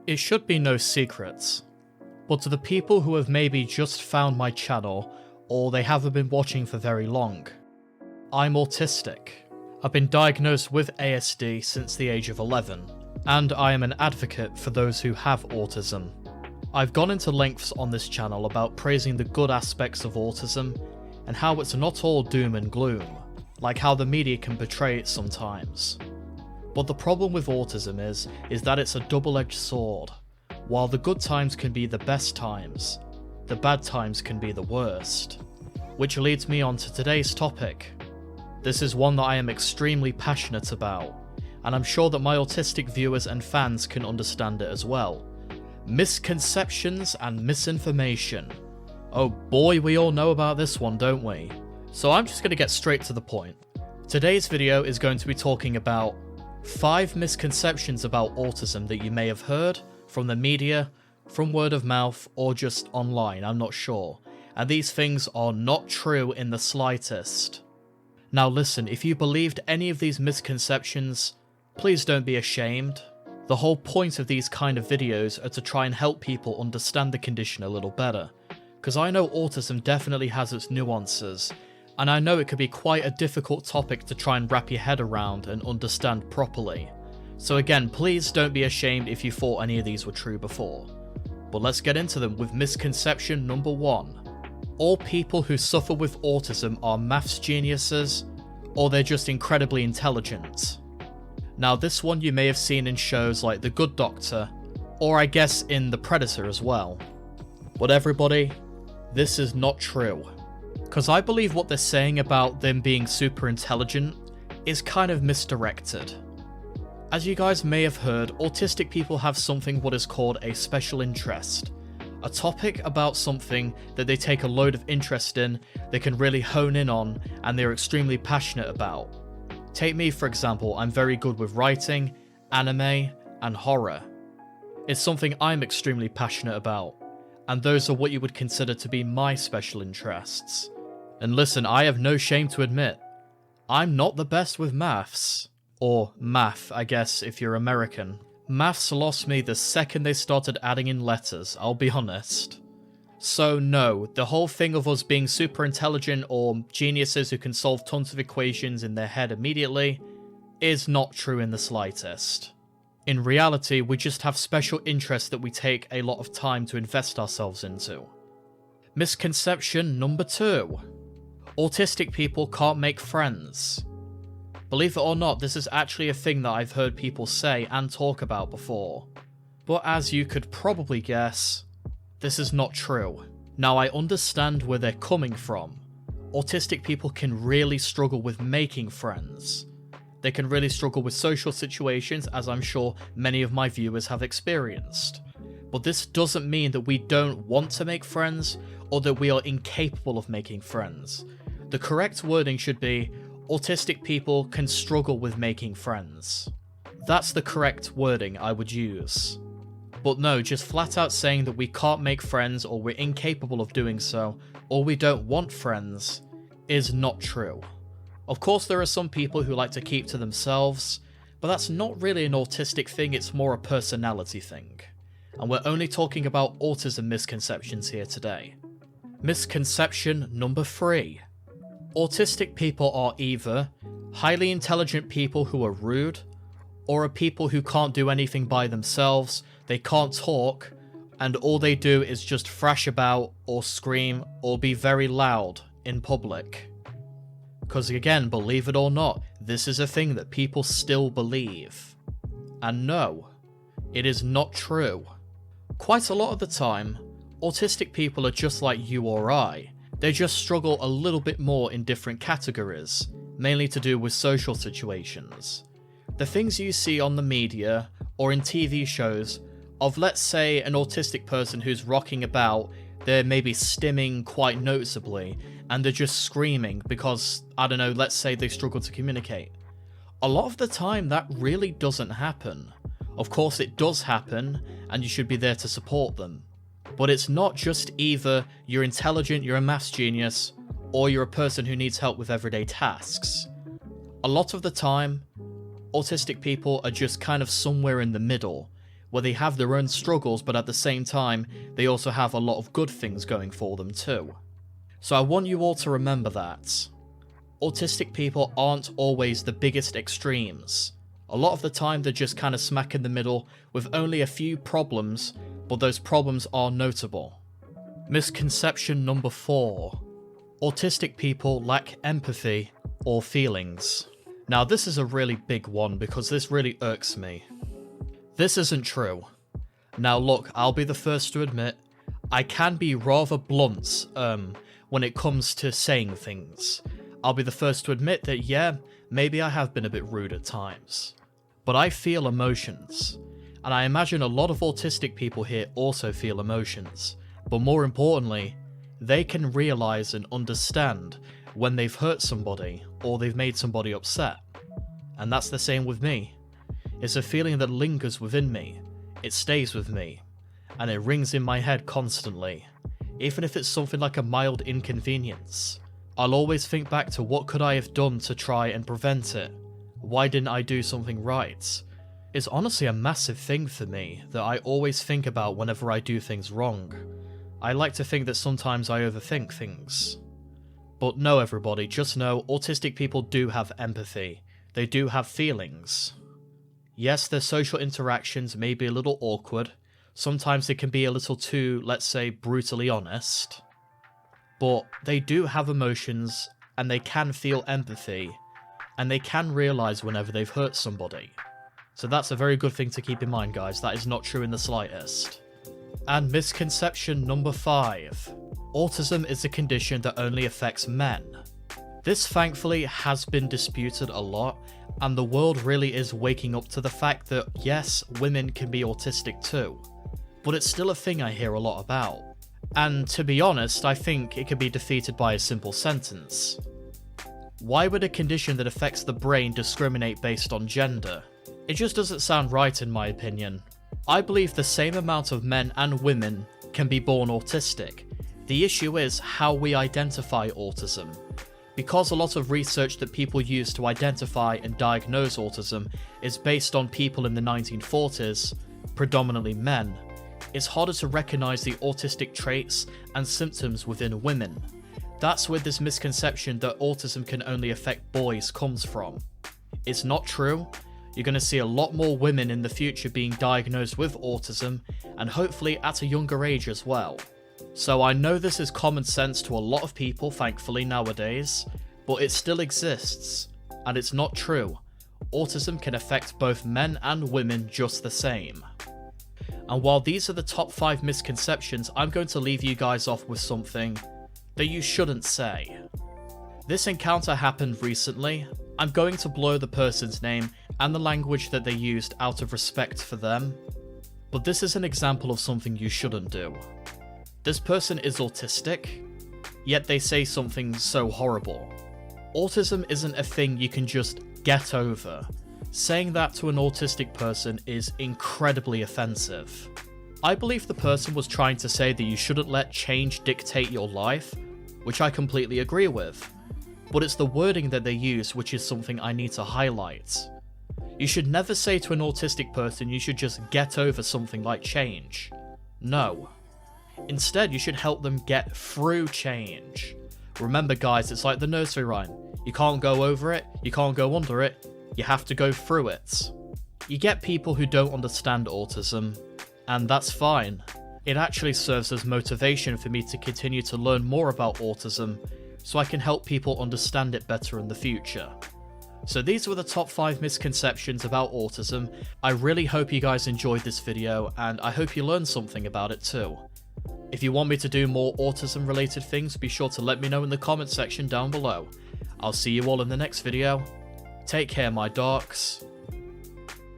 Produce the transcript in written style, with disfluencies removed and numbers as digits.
It should be no secret, but to the people who have maybe just found my channel, or they haven't been watching for very long, I'm autistic. I've been diagnosed with ASD since the age of 11, and I am an advocate for those who have autism. I've gone into lengths on this channel about praising the good aspects of autism, and how it's not all doom and gloom, like how the media can portray it sometimes. But the problem with autism is that it's a double-edged sword. While the good times can be the best times, the bad times can be the worst. Which leads me on to today's topic. This is one that I am extremely passionate about, and I'm sure that my autistic viewers and fans can understand it as well. Misconceptions and misinformation. Oh boy, we all know about this one, don't we? So I'm just going to get straight to the point. Today's video is going to be talking about 5 misconceptions about autism that you may have heard from the media, from word of mouth, or just online, I'm not sure. And these things are not true in the slightest. Now listen, if you believed any of these misconceptions, please don't be ashamed. The whole point of these kind of videos are to try and help people understand the condition a little better. Because I know autism definitely has its nuances, and I know it could be quite a difficult topic to try and wrap your head around and understand properly. So again, please don't be ashamed if you thought any of these were true before. But let's get into them with misconception number 1. All people who suffer with autism are maths geniuses, or they're just incredibly intelligent. Now this one you may have seen in shows like The Good Doctor, or I guess in The Predator as well. But everybody, this is not true. Because I believe what they're saying about them being super intelligent is kind of misdirected. As you guys may have heard, autistic people have something what is called a special interest. A topic about something that they take a load of interest in, they can really hone in on, and they're extremely passionate about. Take me for example, I'm very good with writing, anime, and horror. It's something I'm extremely passionate about, and those are what you would consider to be my special interests. And listen, I have no shame to admit, I'm not the best with maths. Or math, I guess, if you're American. Maths lost me the second they started adding in letters, I'll be honest. So no, the whole thing of us being super intelligent or geniuses who can solve tons of equations in their head immediately is not true in the slightest. In reality, we just have special interests that we take a lot of time to invest ourselves into. Misconception number 2. Autistic people can't make friends. Believe it or not, this is actually a thing that I've heard people say and talk about before. But as you could probably guess, this is not true. Now I understand where they're coming from. Autistic people can really struggle with making friends. They can really struggle with social situations, as I'm sure many of my viewers have experienced. But this doesn't mean that we don't want to make friends, or that we are incapable of making friends. The correct wording should be, autistic people can struggle with making friends. That's the correct wording I would use. But no, just flat out saying that we can't make friends, or we're incapable of doing so, or we don't want friends, is not true. Of course there are some people who like to keep to themselves, but that's not really an autistic thing, it's more a personality thing. And we're only talking about autism misconceptions here today. Misconception number 3. Autistic people are either highly intelligent people who are rude, or are people who can't do anything by themselves, they can't talk, and all they do is just thrash about, or scream, or be very loud in public. Because again, believe it or not, this is a thing that people still believe. And no, it is not true. Quite a lot of the time, autistic people are just like you or I. They just struggle a little bit more in different categories, mainly to do with social situations. The things you see on the media, or in TV shows, of let's say an autistic person who's rocking about, they're maybe stimming quite noticeably, and they're just screaming because, I don't know, let's say they struggle to communicate. A lot of the time that really doesn't happen. Of course it does happen, and you should be there to support them. But it's not just either you're intelligent, you're a maths genius, or you're a person who needs help with everyday tasks. A lot of the time, autistic people are just kind of somewhere in the middle, where they have their own struggles, but at the same time, they also have a lot of good things going for them too. So I want you all to remember that. Autistic people aren't always the biggest extremes. A lot of the time they're just kind of smack in the middle with only a few problems, but those problems are notable. Misconception number 4. Autistic people lack empathy or feelings. Now this is a really big one because this really irks me. This isn't true. Now look, I'll be the first to admit, I can be rather blunt when it comes to saying things. I'll be the first to admit that yeah, maybe I have been a bit rude at times. But I feel emotions, and I imagine a lot of autistic people here also feel emotions. But more importantly, they can realise and understand when they've hurt somebody or they've made somebody upset. And that's the same with me. It's a feeling that lingers within me, it stays with me, and it rings in my head constantly. Even if it's something like a mild inconvenience, I'll always think back to what could I have done to try and prevent it? Why didn't I do something right? It's honestly a massive thing for me that I always think about whenever I do things wrong. I like to think that sometimes I overthink things. But no everybody, just know autistic people do have empathy. They do have feelings. Yes, their social interactions may be a little awkward. Sometimes they can be a little too, let's say, brutally honest. But they do have emotions, and they can feel empathy, and they can realise whenever they've hurt somebody. So that's a very good thing to keep in mind, guys. That is not true in the slightest. And misconception number 5. Autism is a condition that only affects men. This thankfully has been disputed a lot, and the world really is waking up to the fact that yes, women can be autistic too. But it's still a thing I hear a lot about. And to be honest, I think it can be defeated by a simple sentence. Why would a condition that affects the brain discriminate based on gender? It just doesn't sound right in my opinion. I believe the same amount of men and women can be born autistic. The issue is how we identify autism. Because a lot of research that people use to identify and diagnose autism is based on people in the 1940s, predominantly men, it's harder to recognise the autistic traits and symptoms within women. That's where this misconception that autism can only affect boys comes from. It's not true. You're going to see a lot more women in the future being diagnosed with autism, and hopefully at a younger age as well. So I know this is common sense to a lot of people, thankfully, nowadays, but it still exists, and it's not true. Autism can affect both men and women just the same. And while these are the top 5 misconceptions, I'm going to leave you guys off with something that you shouldn't say. This encounter happened recently. I'm going to blur the person's name and the language that they used out of respect for them, but this is an example of something you shouldn't do. This person is autistic, yet they say something so horrible. Autism isn't a thing you can just get over. Saying that to an autistic person is incredibly offensive. I believe the person was trying to say that you shouldn't let change dictate your life, which I completely agree with. But it's the wording that they use which is something I need to highlight. You should never say to an autistic person you should just get over something like change. No. Instead, you should help them get through change. Remember guys, it's like the nursery rhyme. You can't go over it, you can't go under it, you have to go through it. You get people who don't understand autism, and that's fine. It actually serves as motivation for me to continue to learn more about autism, so I can help people understand it better in the future. So these were the top 5 misconceptions about autism. I really hope you guys enjoyed this video, and I hope you learned something about it too. If you want me to do more autism related things, be sure to let me know in the comment section down below. I'll see you all in the next video. Take care, my darks.